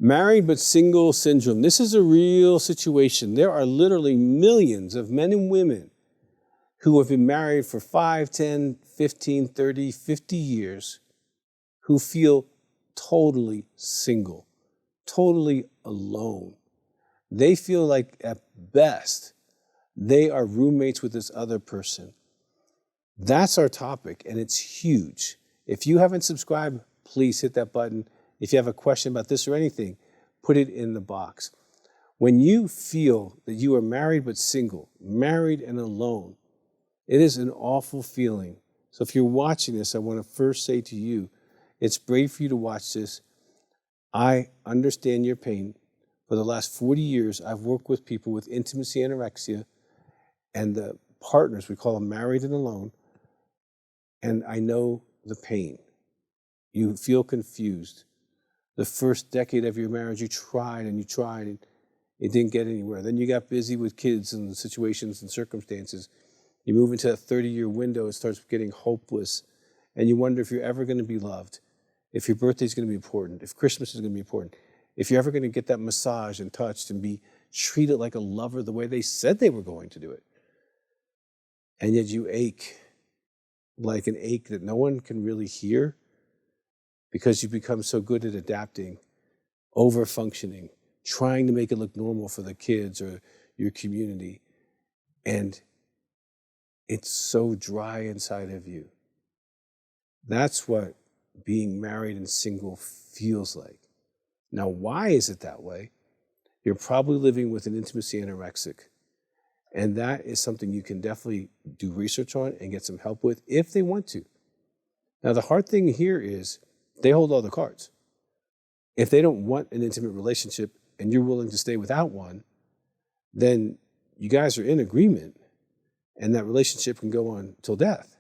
Married but single syndrome. This is a real situation. There are literally millions of men and women who have been married for 5, 10, 15, 30, 50 years who feel totally single, totally alone. They feel like at best they are roommates with this other person. That's our topic, and it's huge. If you haven't subscribed, please hit that button. If you have a question about this or anything, put it in the box. When you feel that you are married but single, married and alone, it is an awful feeling. So if you're watching this, I want to first say to you, it's brave for you to watch this. I understand your pain. For the last 40 years, I've worked with people with intimacy anorexia and the partners, we call them married and alone, and I know the pain. You feel confused. The first decade of your marriage, you tried and it didn't get anywhere. Then you got busy with kids and situations and circumstances. You move into that 30-year window, it starts getting hopeless, and you wonder if you're ever going to be loved, if your birthday's going to be important, if Christmas is going to be important, if you're ever going to get that massage and touched and be treated like a lover the way they said they were going to do it. And yet you ache, like an ache that no one can really hear because you become so good at adapting, over-functioning, trying to make it look normal for the kids or your community. And it's so dry inside of you. That's what being married and single feels like. Now, why is it that way? You're probably living with an intimacy anorexic. And that is something you can definitely do research on and get some help with if they want to. Now, the hard thing here is they hold all the cards. If they don't want an intimate relationship and you're willing to stay without one, then you guys are in agreement and that relationship can go on till death.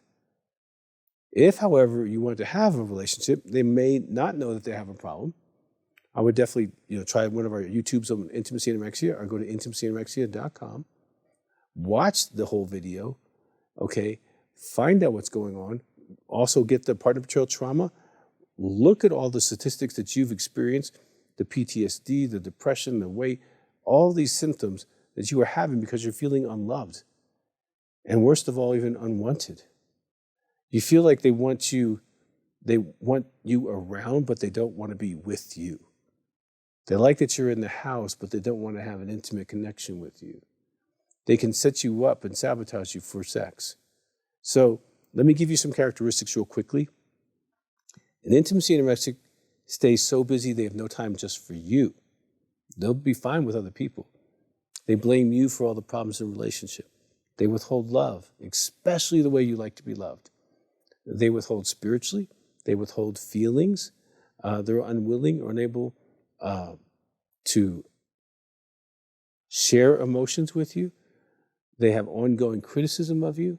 If, however, you want to have a relationship, they may not know that they have a problem. I would definitely try one of our YouTubes on intimacy anorexia or go to intimacyanorexia.com. Watch the whole video, okay? Find out what's going on. Also get the partner betrayal trauma. Look at all the statistics that you've experienced, the PTSD, the depression, the weight, all these symptoms that you are having because you're feeling unloved. And worst of all, even unwanted. You feel like they want you around, but they don't want to be with you. They like that you're in the house, but they don't want to have an intimate connection with you. They can set you up and sabotage you for sex. So let me give you some characteristics real quickly. An intimacy anorexic stays so busy they have no time just for you. They'll be fine with other people. They blame you for all the problems in a relationship. They withhold love, especially the way you like to be loved. They withhold spiritually. They withhold feelings. They're unwilling or unable to share emotions with you. They have ongoing criticism of you.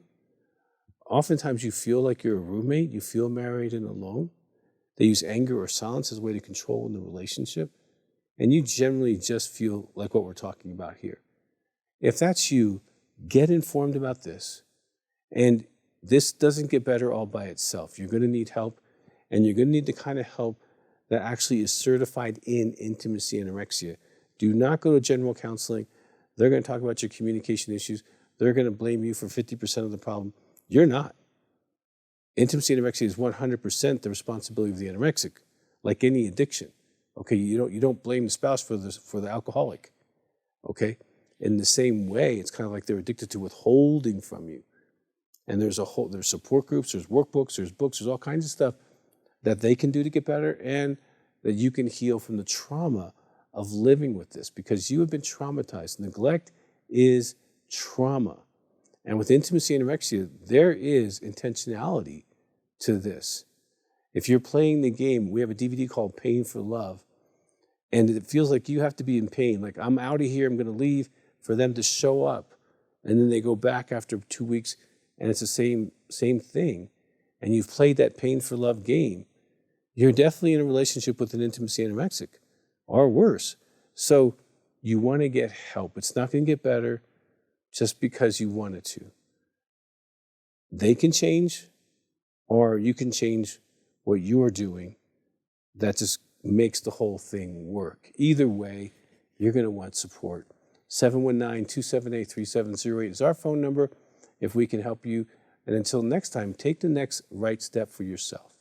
Oftentimes you feel like you're a roommate. You feel married and alone. They use anger or silence as a way to control in the relationship. And you generally just feel like what we're talking about here. If that's you, get informed about this. And this doesn't get better all by itself. You're going to need help, and you're going to need the kind of help that actually is certified in intimacy anorexia. Do not go to general counseling. They're going to talk about your communication issues. They're going to blame you for 50% of the problem. You're not. Intimacy anorexia is 100% the responsibility of the anorexic, like any addiction. Okay, you don't blame the spouse for the alcoholic. Okay, in the same way, it's kind of like they're addicted to withholding from you. And there's support groups, there's workbooks, there's books, there's all kinds of stuff that they can do to get better, and that you can heal from the trauma of living with this because you have been traumatized. Neglect is trauma. And with intimacy anorexia, there is intentionality to this. If you're playing the game, we have a DVD called Pain for Love, and it feels like you have to be in pain. Like, I'm out of here, I'm going to leave, for them to show up. And then they go back after 2 weeks, and it's the same thing. And you've played that Pain for Love game. You're definitely in a relationship with an intimacy anorexic, or worse. So you want to get help. It's not going to get better just because you want it to. They can change, or you can change what you are doing that just makes the whole thing work. Either way, you're going to want support. 719-278-3708 is our phone number if we can help you. And until next time, take the next right step for yourself.